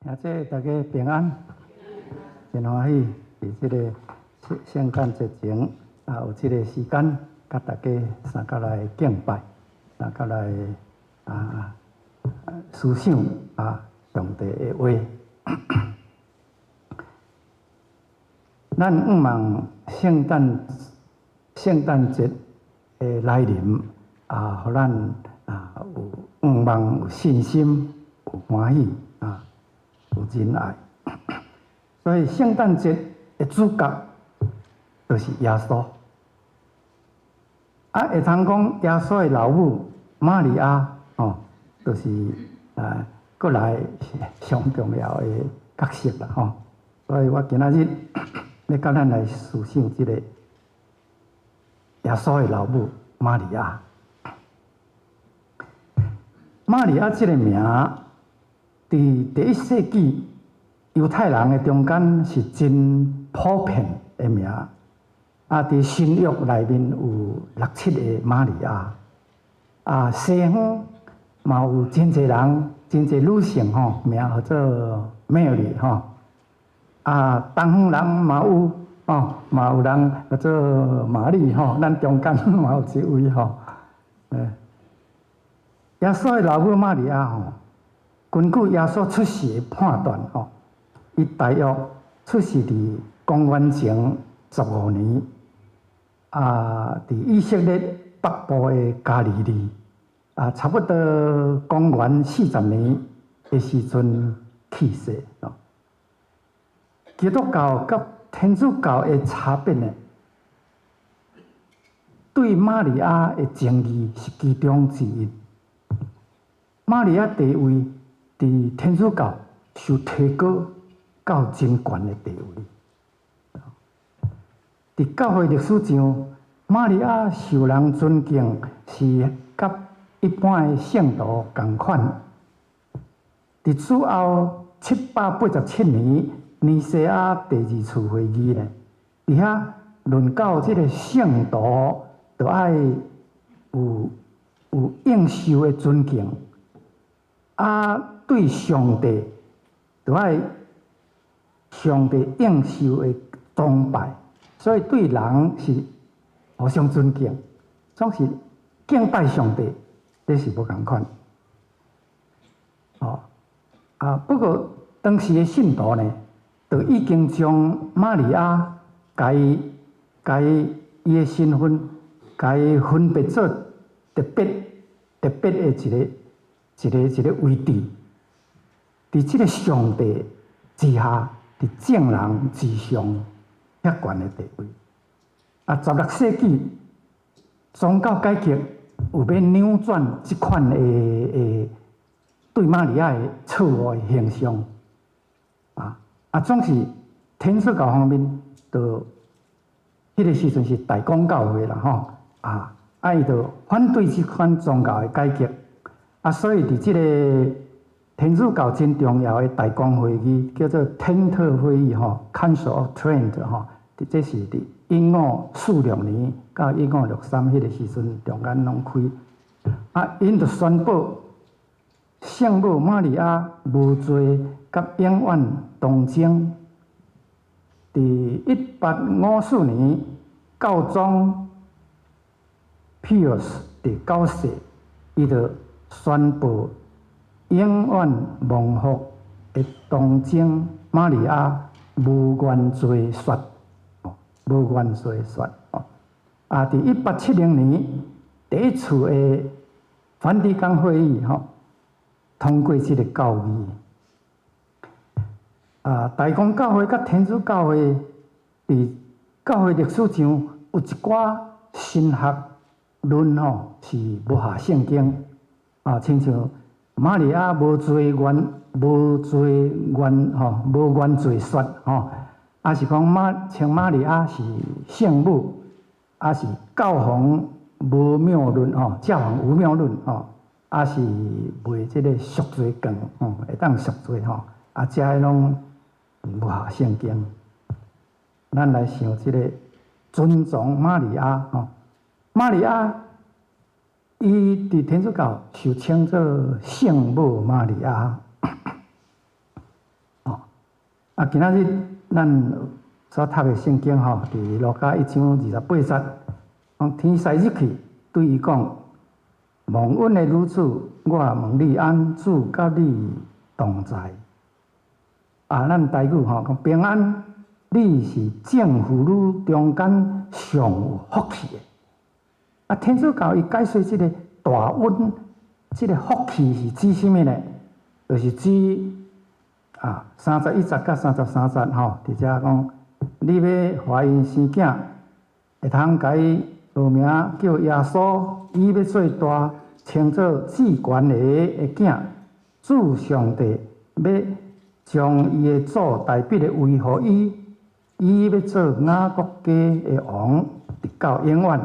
兄姐大家平安，真欢喜伫即个圣诞节前有即个时间，甲大家三角来敬拜，三角来思想上帝的话。咱毋望圣诞节的来临互咱有毋望有信心，有欢喜有仁爱。所以圣诞节的主角就是耶稣。会通讲耶稣的老母玛利亚就是过来上重要的角色啦所以我今仔日要甲咱来思想即个耶稣的老母玛利亚。玛利亚这个名，伫第1世纪犹太人的中间是真普遍的名。伫新约内面有6、7个玛利亚。西方嘛有真侪人，真侪女性名叫做 Mary 东方人嘛有嘛有人叫做玛丽咱中间嘛有一位耶稣的老母玛利亚根据耶稣出世的判断伊大约出世伫公元前15年伫以色列北部的加利利差不多公元40年的时阵去世基督教甲天主教的差别呢，对玛利亚的争议是其中之一。玛利亚地位伫天主教受提高到真悬的地位。伫教会历史上，玛利亚受人尊敬是甲一般的圣徒同款。伫主后787年，尼西亚第2次会议呢，伫遐论到即个圣徒就爱有应受的尊敬，对上帝就爱上帝应受的崇拜，所以对人是互相尊敬，总是敬拜上帝，这是不同款。不过当时的信徒呢，就已经将玛利亚甲伊的身份，甲伊分别做特别的一个位置，伫即个上帝之下，伫正人之上遐悬的地位。16世纪宗教改革有要扭转即款的对玛利亚的错误的形象。总是天主教方面，就迄个时阵是大公教会啦伊就反对即款宗教的改革。所以伫即个天主教真重要的大公会议，叫做天特会议Council of Trent 这是伫1546年到1563迄个时阵中间拢开。因就宣布圣母玛利亚无罪甲永远同争。伫1854年，教宗 Pius 第9世，伊就宣布永远蒙福的同争玛利亚无原罪说，无原罪说。伫1870年第1次的梵蒂冈会议通过这个教义。大公教会甲天主教会伫教会历史上有一寡神学论是无下圣经亲像玛利亚无原罪说是讲像玛利亚是圣母，是教皇无谬论教皇无谬论是卖即个赎罪券会当赎罪这些拢无下圣经。咱来想即个尊崇玛利亚玛利亚伊伫天主教受称作圣母玛利亚。今仔日咱所读的圣经吼，伫路加1章28节，讲天使入去对伊讲：蒙恩的女子，我问你安，主甲你同在。咱台语吼讲平安，你是众妇女中间上有福气的。天主教伊解释即个大恩，即个福气是指什么呢？就是指31节甲33节吼，伫遮讲你要怀孕生囝，会通甲伊学名叫耶稣，伊要做大，称作至权的囝。主上帝要将伊的祖代笔的位予伊，伊要做雅各家的王，直到永远，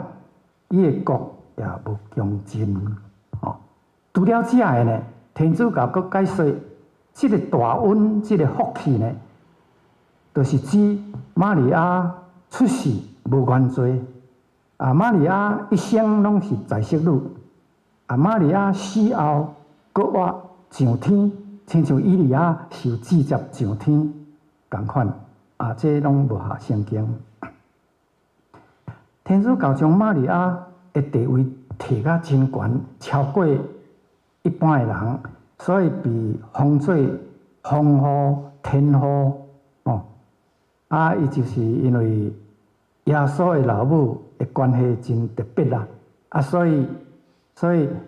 伊的国也无穷尽。除了遮个呢，天主教佫解说，即个大恩，即个福气呢，就是指玛利亚出世无原罪，玛利亚一生拢是在世女，玛利亚死后佫活上天，亲像以利亚受直接上天共款，这拢无合圣经。天主教将玛利亚的地位提甲真悬，超过一般的人，所以被封做风后天后伊就是因为耶稣的老母的关系真特别啦，所以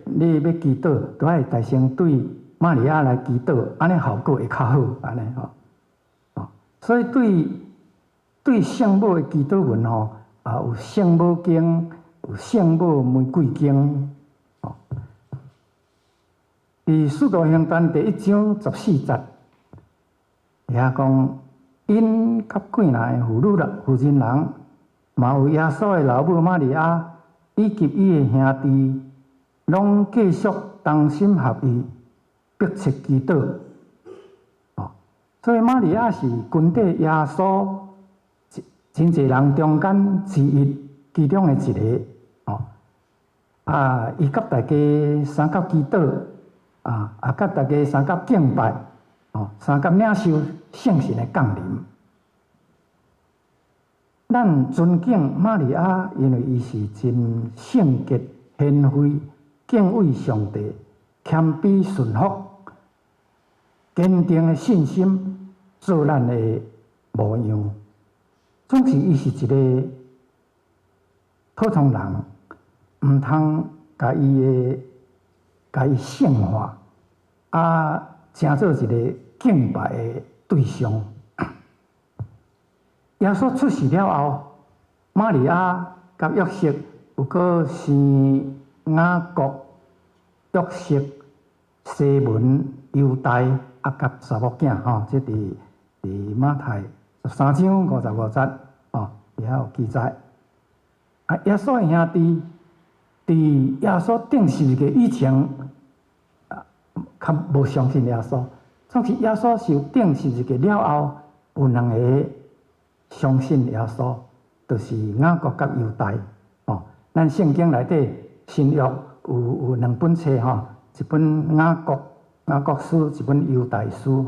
你要祈祷，都爱大声对玛利亚来祈祷，安尼效果会较好，安尼所以对圣母的祈祷文有圣母经，有圣母玫瑰经。伫《使徒行传》第1章14节，遐讲因甲几若的妇人人，嘛有耶稣的老母玛利亚，以及伊的兄弟，拢继续同心合意，迫切祈祷。所以玛利亚是群体耶稣真侪人中间之一，其中的一个。伊甲大家三角祈祷。甲大家三角敬拜，三角领受圣神的降临。咱尊敬玛利亚，因为伊是真圣洁、贤惠、敬畏上帝、谦卑顺服、坚定的信心，做咱的模样。总是伊是一个普通人，毋通甲伊圣化，成做一个敬拜的对象。耶稣出世了后，玛利亚甲约瑟有个生雅各、约瑟、西门、犹大，甲查某囝这伫马太13章55节也有记载。耶稣的兄弟。伫耶稣定十字架以前，较无相信耶稣。总是耶稣受定十字架了后，有两个相信耶稣，就是雅各甲犹大。咱圣经内底新约有两本册一本雅各书，一本犹大书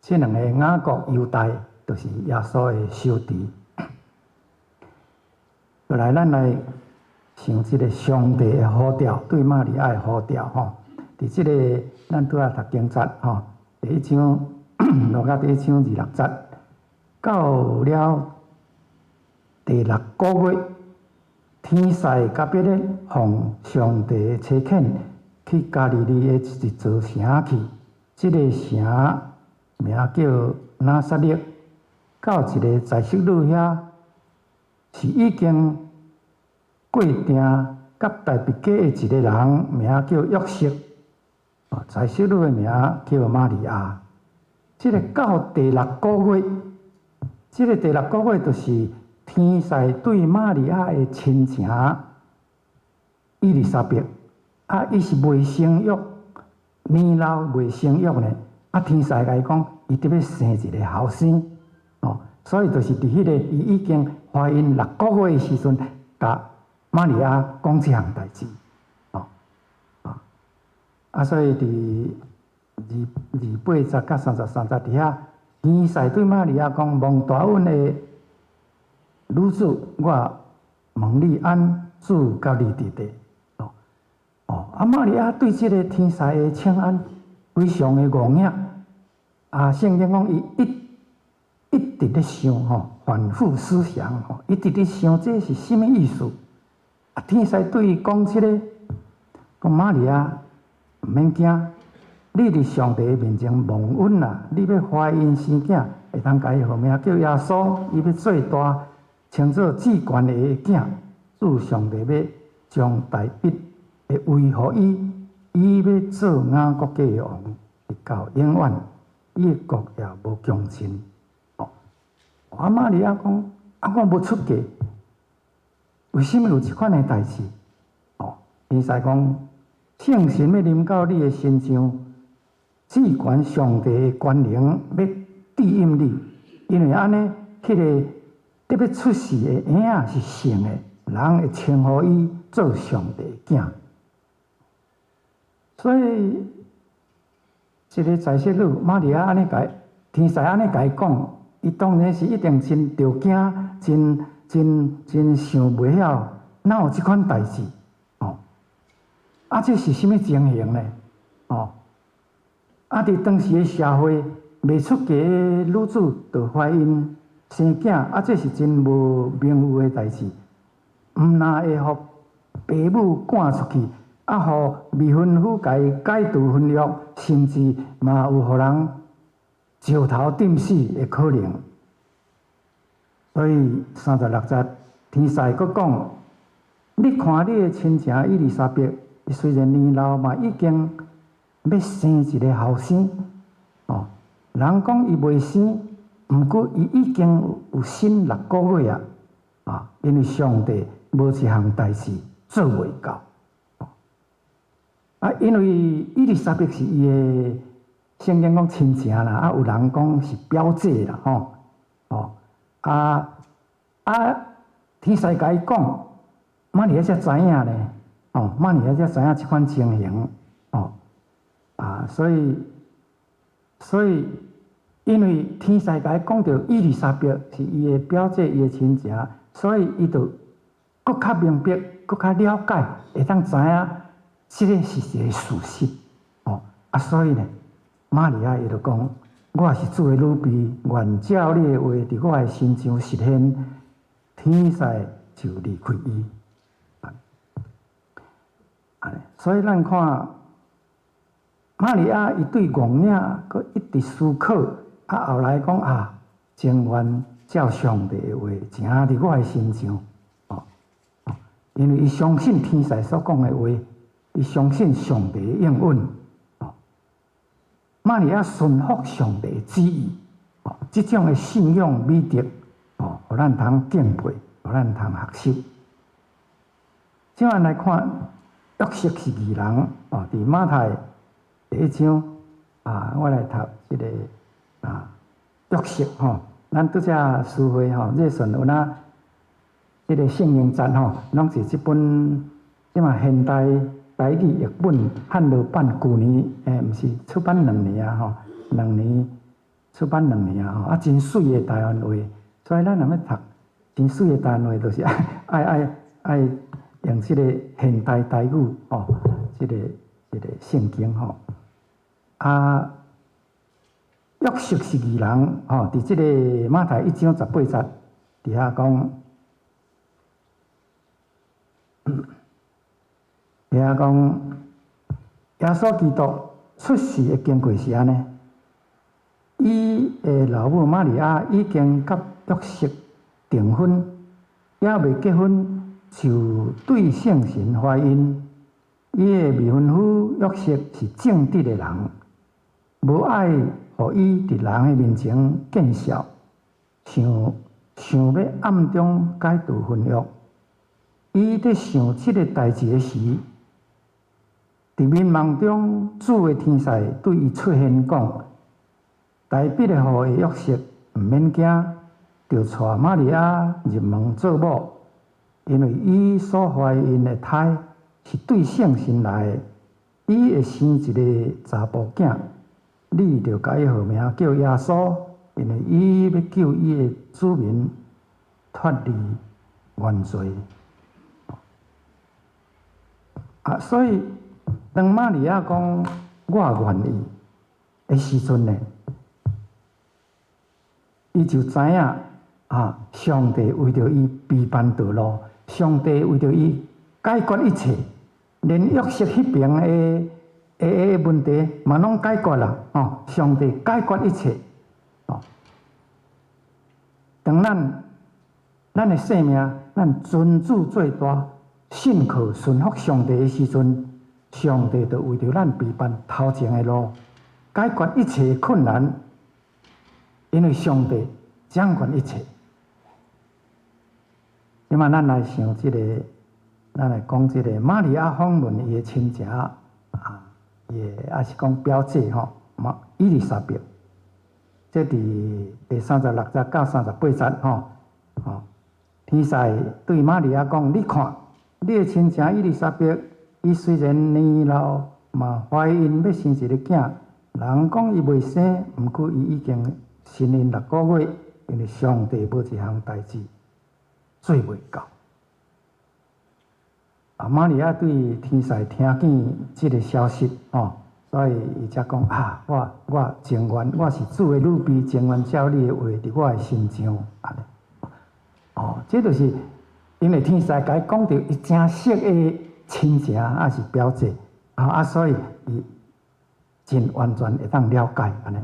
这两个雅各、犹大，就是耶稣的兄弟。后来咱来。像即个上帝的呼召，对玛利亚的呼召伫即个咱拄仔读经节第1章路加第1章26节，到了第6个月，天使甲别咧奉上帝的差遣去加利利的一座城去，即个城名叫拿撒勒，到一个在色女遐，是已经。过定甲大别家的一个人，名叫约瑟，在色女的名叫玛利亚。这个到第6个月，这个第6个月就是天使对玛利亚的亲情伊丽莎白，伊是未生育，年老未生育呢，天使甲伊讲，伊得要生一个后生，所以就是伫迄个伊已经怀孕6个月的时阵，甲玛利亚讲这项代志，所以伫28节甲33节底下天使对玛利亚讲：蒙大恩的女子，我问你安主甲你伫地。玛利亚对这个天使的请安非常的愕眼。圣经讲伊一直咧想反复思想一直咧想这是什么意思？天使对伊讲这个，讲玛利亚毋免惊，你伫上帝面前蒙恩啦，你要怀孕生囝，会当甲伊号名叫耶稣，伊要做大，称作至权的囝。主上帝要将大笔的位互伊，伊要做雅各家的王，直到永远。伊的国也无穷尽。玛利亚讲：我无出嫁，为什么有即款的代志？天使讲：圣神要临到你的身上，至权上帝的权能要庇荫你，因为安尼，迄个特别出世的婴仔是圣的，人会称呼伊做上帝的囝。所以，这个在世女玛利亚安尼甲天使安尼甲伊讲，伊当然是一定真着惊，真想袂晓，哪有即款代志？这是什么情形呢？伫当时的社会，未出嫁的女子就怀孕生囝，这是真无名誉的代志。毋但会互爸母赶出去，互未婚夫甲伊解除婚约，甚至嘛有互人石头钉死的可能。所以36节天使佫讲：你看你的亲情伊丽莎白，伊虽然年老嘛，已经要生一个后生。人讲伊未生，毋过伊已经有生6个月啊！因为上帝无一项代志做袂到。因为伊丽莎白是伊的圣经讲亲情啦，有人讲是表姐啦，天使甲伊讲，玛利亚才知影呢，玛利亚才知影即款情形，所以，因为天使甲伊讲到伊丽莎白是伊的表姐，伊的亲情，所以伊就更较明白，更较了解，会当知影这个是一个事实。所以呢，玛利亚伊就讲：我是主的女婢，愿照你的话伫我的身上实现。天使就离开伊。所以咱看。玛利亚伊对戆领，佮一直思考，后来讲情愿照上帝的话，行伫我的身上，因为伊相信天使所讲的话，伊相信上帝的应允，玛利亚顺服上帝的旨意，这种的信仰美德，互咱通敬佩，互咱通学习。怎样来看？约瑟是义人，伫马太。第1章我来读这个约瑟咱拄则书会热顺有这个圣经节拢是这本现代台语译本汉语版，去年毋是出版2年2年出版2年真水的台湾话，所以咱若要读真水的台湾话，就是爱用这个现代台语这个圣经约瑟是义人伫即个马太1章18节底下讲，耶稣基督出世的经过是安尼，伊的老母玛利亚已经甲约瑟订婚，也未结婚就对圣神怀孕。伊的未婚夫约瑟是正直的人。无爱，互伊伫人的面前见笑，想要暗中解除婚约。伊伫想即个代志的时，伫眠梦中，主的天使对伊出现讲：大笔的互的约瑟，毋免惊，就带玛利亚入门做某，因为伊所怀孕的胎是对圣神来的，伊会生一个查甫囝。你就甲伊号名叫耶稣，因为伊要救伊的子民脱离原罪。所以当玛利亚讲我愿意的时阵呢，伊就知影上帝为着伊陪伴道路，上帝为着伊解决一切，连约瑟迄边的问题嘛拢解决啦。上帝解决一切。当咱的生命，咱尊主最大，信靠顺服上帝的时阵，上帝就为着咱陪伴头前的路，解决一切困难，因为上帝掌管一切。那么，咱来想咱来讲玛利亚访问伊的亲情也是讲表姐伊丽莎白。这伫第36节到38节天使对玛利亚讲：你看，你的亲情伊丽莎白，伊虽然年老，嘛怀孕要生一个囝，人讲伊未生，毋过伊已经身孕6个月，因为上帝无一项代志做袂到。玛利亚对天使听见这个消息所以伊才讲我情愿我是主的女婢，情愿照你的话伫我的心上安尼。这就是因为天使甲伊讲到伊真熟的亲情是表姐所以伊真完全会当了解安尼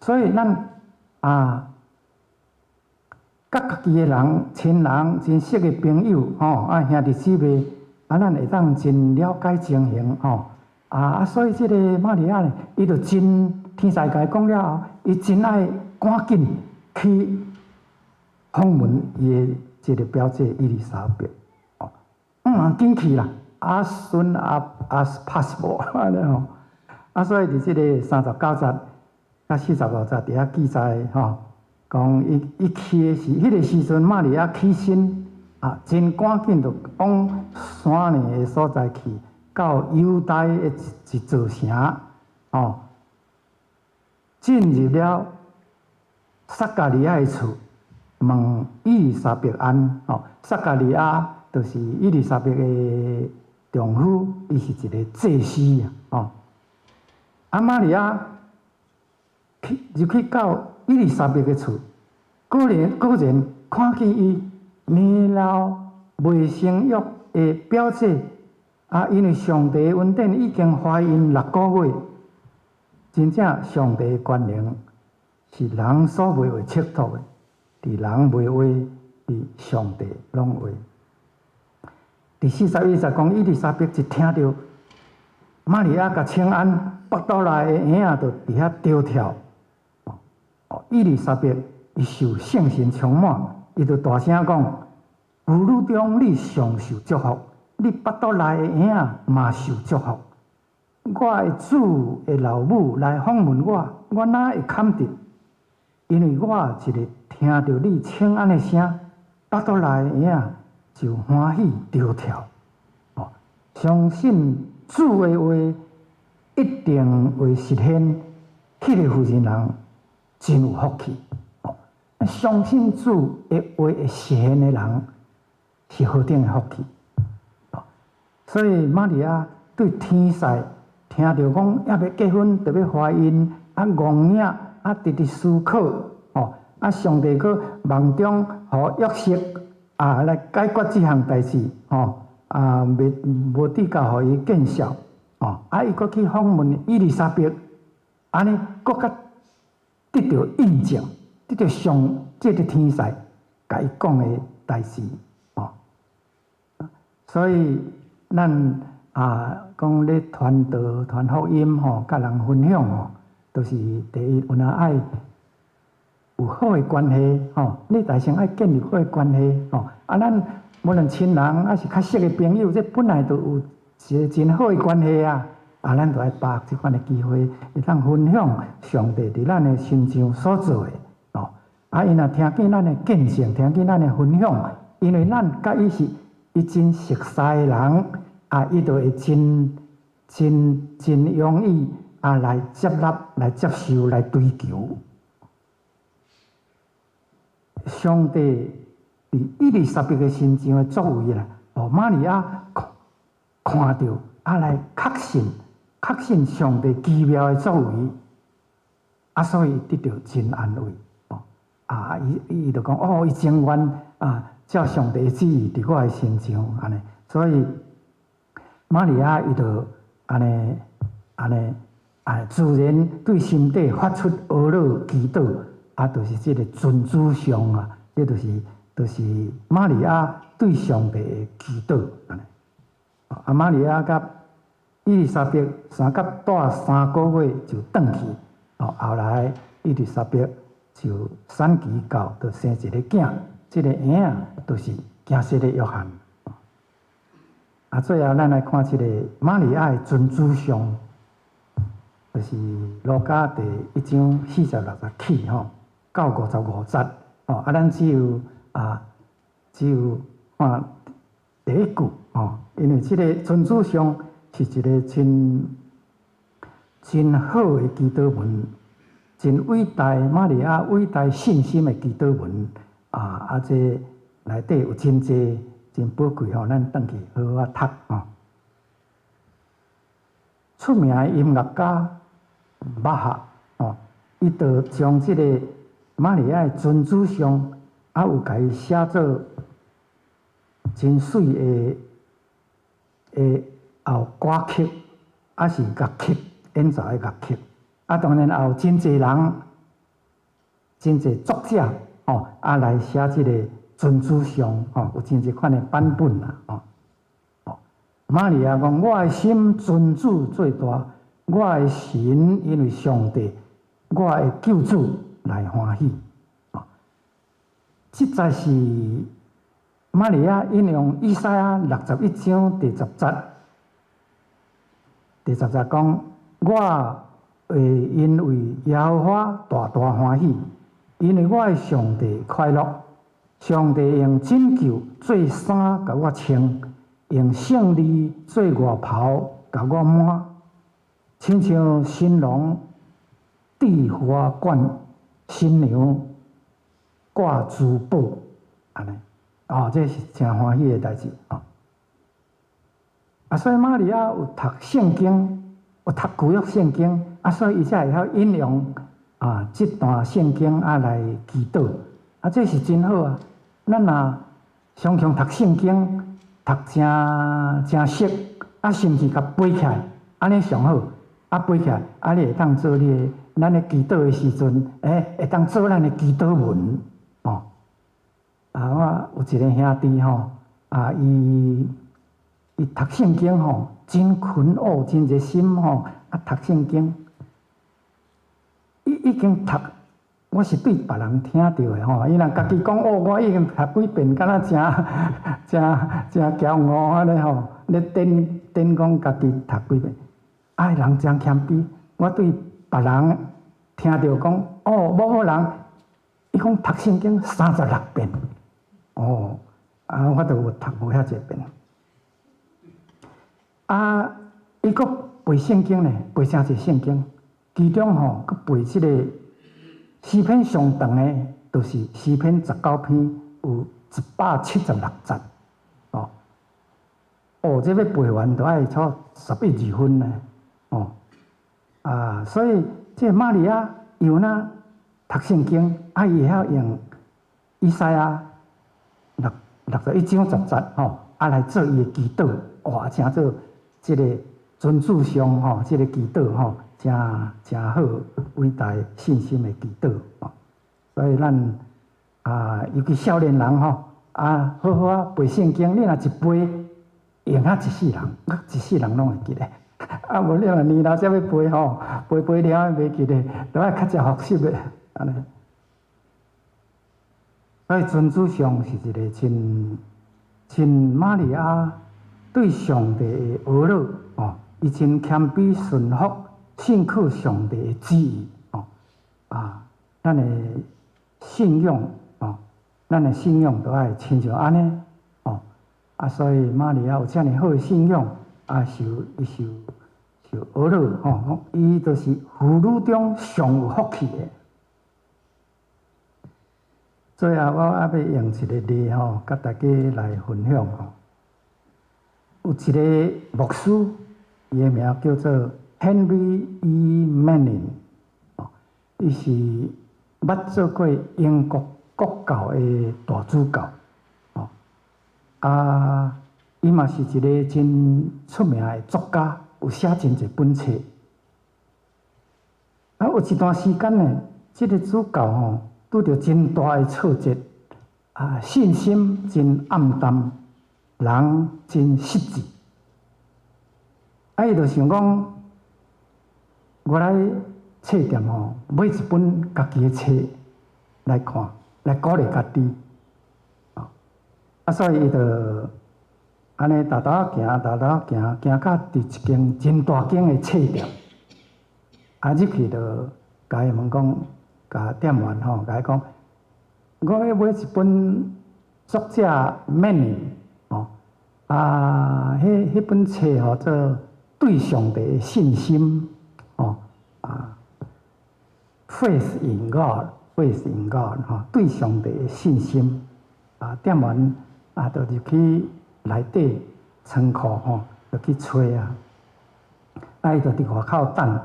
所以咱甲家己的人、亲人、真熟的朋友兄弟姊妹咱会当真了解情形所以这个玛利亚呢，伊就真天使甲伊讲了后，伊真爱赶紧去访问伊的这个表姐伊丽莎白紧去啦 ，as soon as possible 安尼所以伫这个39节到45节底下记载讲伊去的是迄个时阵，玛利亚起身真赶紧就往山里的所在去。到犹大的一座城进入了撒加利亚的厝，问伊丽莎白安撒加利亚就是伊丽莎白的丈夫，伊是一个祭司玛利亚去到伊丽莎白的厝，果然看见伊年老未生育的表姐。因为上帝的恩典已经怀孕6个月，真正上帝的权能是人所袂会测度的，伫人袂会，伫上帝拢会。第41节讲，伊丽莎白一听到玛利亚甲请安，腹肚内的婴就伫遐跳跳。伊丽莎白伊受圣神充满，伊就大声讲：妇女中你上受祝福。你腹肚内的婴嘛受祝福，我的主的老母来访问我哪会堪得？因为我一个听到你请安的声，腹肚内的婴就欢喜跳跳。相信主的话一定会实现，迄个妇人人真有福气。相信主的话会实现的人是何等的福气。所以玛利亚对天使听到讲要结婚，特别怀孕戆领直直思考上帝搁梦中互约瑟来解决这项代志无底到互伊见效伊搁去访问伊丽莎白，安尼搁较得到印证，得到这个天使甲伊讲的代志所以。咱讲咧传道、传福音甲人分享都是第一，有爱有好的关系你大先爱建立好的关系咱无论亲人还是较熟的朋友，这本来就有一个真好的关系咱就爱把握这款的机会，会当分享上帝伫咱的身上所做的伊若听见咱的见证，听见咱的分享，因为咱甲伊是。伊真熟悉的人伊就会真容易来接纳、来接受、来追求上帝伫伊丽莎白嘅身上嘅作为啦，玛利亚看到来确信上帝奇妙嘅作为，所以得到真安慰。伊就讲伊情愿照上帝嘅旨意伫我嘅身上安尼，所以玛利亚伊就安尼自然对心底发出俄乐祈祷，就是即个尊主上这就是玛利亚对上帝的祈祷安尼。玛利亚甲伊丽莎白相隔带3个月就转去，后来伊丽莎白就产期到，就生一个囝，这个婴仔就是惊死的约翰。最后咱来看这个玛利亚的尊主上，就是路加第1章46起到55节咱只有看第一句因为这个尊主上是一个真好的祈祷文，真伟大玛利亚伟大信心的祈祷文这内底有真济真宝贵咱转去好好读出名的音乐家巴哈伊就将这个玛利亚的尊主上有甲伊写做真水的歌曲，是乐曲演奏的乐曲。当然也有真济人、真济作者来写这个尊主上有真济款的版本玛利亚讲：我的心尊主最大，我的神因为上帝，我的救主来欢喜。这才是玛利亚引用以赛亚61章第10节。第10节讲：我会因为耶和华大大欢喜，因为我的上帝快乐。上帝用拯救做衫甲我穿，用胜利做外袍甲我满，亲像新郎戴花冠，新娘挂珠宝，安尼这是真欢喜的代志所以玛利亚有读圣经，有读旧约圣经所以伊才会晓引用这段圣经来祈祷这是真好咱若常常读圣经，读真熟甚至甲背起来，安尼上好背起来你会当做咱咧祈祷的时阵会当做咱的祈祷文我有一个兄弟伊读圣经真困恶，真热心读圣经，伊已经读，我是对别人听到的伊若家己讲我已经读几遍，敢若真骄傲安尼咧顶讲家己读几遍，人真谦卑。我对别人听到讲某人伊讲读圣经36遍，我就有读无遐济遍。伊阁背圣经呢，背真济圣经，其中阁背即个诗篇上长的，就是诗篇19篇，有176节。这要背完都要差11、2分呢。所以这玛利亚有读圣经，伊会晓用以赛亚61章10节来做伊的祈祷，真做这个尊主上这个祈祷真好，伟大信心的祈祷所以咱尤其少年人好好背圣经，你若一背，用一世人，一世人拢会记得。无你若年老才要背背了袂记得，都要较才学习的安尼。所以尊主上是一个真玛利亚对上帝的儿女伊真谦卑顺服，信靠上帝的旨意咱的信仰都要亲像安尼所以玛利亚有遮尔好的信仰受儿女伊就是妇女中上有福气的。最后我要用一个例吼，甲大家来分享吼。有一个牧师，伊个名叫做 Henry E. Manning， 伊是捌做过英国国教的大主教，伊嘛是一个真出名的作家，有写真侪本册。有一段时间呢，这个主教吼拄着真大的挫折，信心真暗淡，人真失志。伊就想讲，我来册店吼买一本家己的册来看，来鼓励家己。所以伊就安尼行，行到伫一间真大间的册店，入去就甲伊问讲，甲店员吼，甲伊讲，我要买一本作者 Manning 迄本册吼做对上帝的信心，Faith in God，Faith in God 对上帝的信心店员就入去内底仓库就去找伊就伫外口等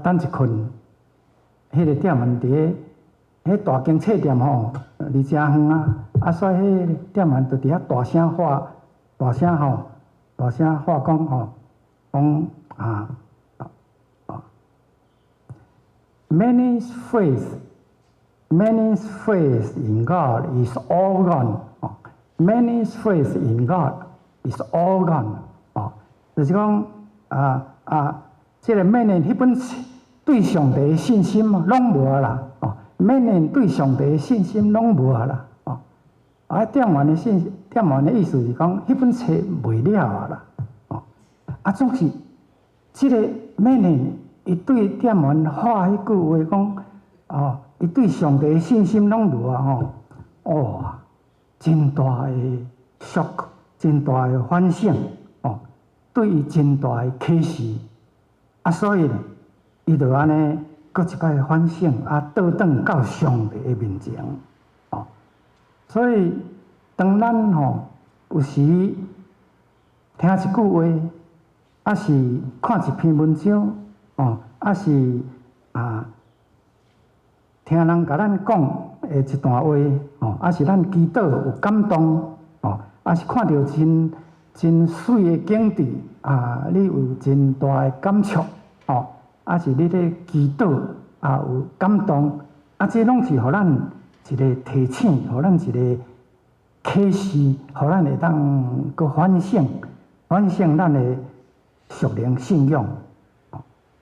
等一困，迄个店员伫迄大间册店离真远所以迄店员就伫遐大声话讲Many's faith in God is all gone. Many's faith in God is all gone. 就是讲这个 Manning 迄本对上帝的信心拢无啦。Manning 对上帝的信心拢无啦。店员的意思是讲，迄本册卖了啦。总是这个 Manning 伊对店员话迄句话讲，伊对上帝的信心拢无真大的 shock， 真大的反省对伊真大的启示所以呢，伊就安尼搁一摆反省倒转到上帝的面前所以当咱有时听一句话，是看一篇文章是听人甲咱讲的一段话是咱祈祷有感动是看到真水的景致你有真大的感触是你咧祈祷有感动这拢是互咱一个提醒，互咱一个启示，互咱会当搁反省咱的属灵信仰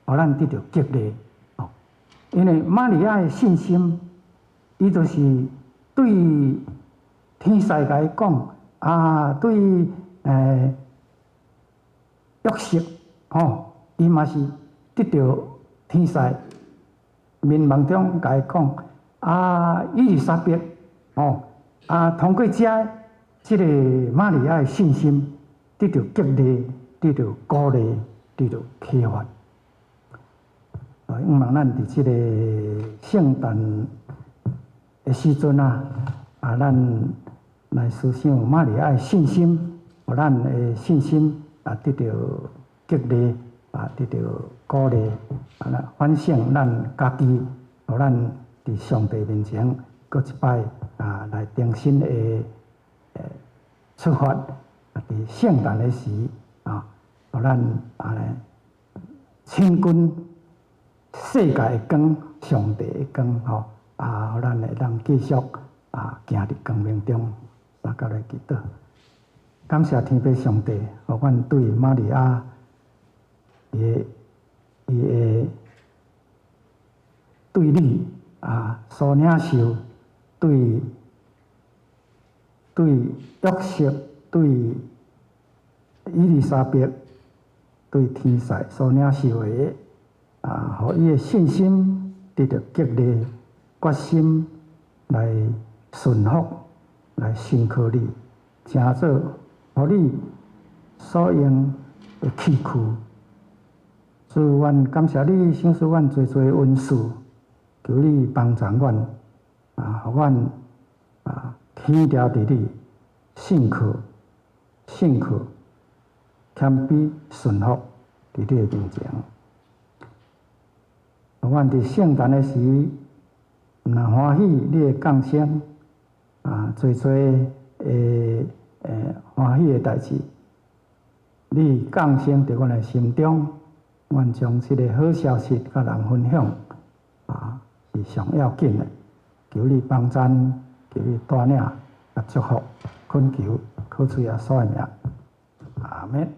互咱得到激励因为玛利亚的信心，伊就是对天使甲伊讲对约瑟伊嘛是得到天使面梦中甲伊讲伊丽莎白通过这个玛利亚的信心得到激励，得到鼓励，得到启发希望咱伫这个圣诞的时阵咱来思想玛利亚的信心，互咱的信心得到激励得到鼓励反省咱家己，互咱伫上帝面前搁一摆来重新的出发伫圣诞的时互咱千军世界的光，上帝的光互咱会当继续行伫光明中到来祈祷。感谢天父上帝，互阮对玛利亚伊的对你所领受，对约瑟，对伊丽莎白，对天使所领受的互伊的信心得到激励，决心来顺服，来信靠你，成做互你所用的器具。主，阮感谢你，赏赐阮最多恩赐，求你帮助阮互阮起调伫你信靠、谦卑、顺服伫你的面前。阮伫圣诞的时，若欢喜你的降生，做欢喜的代志。你降生伫阮的心中，阮将即个好消息甲人分享，是上要紧的。求你帮赞，求你带领，甲祝福，恳求靠主耶稣的名，阿门。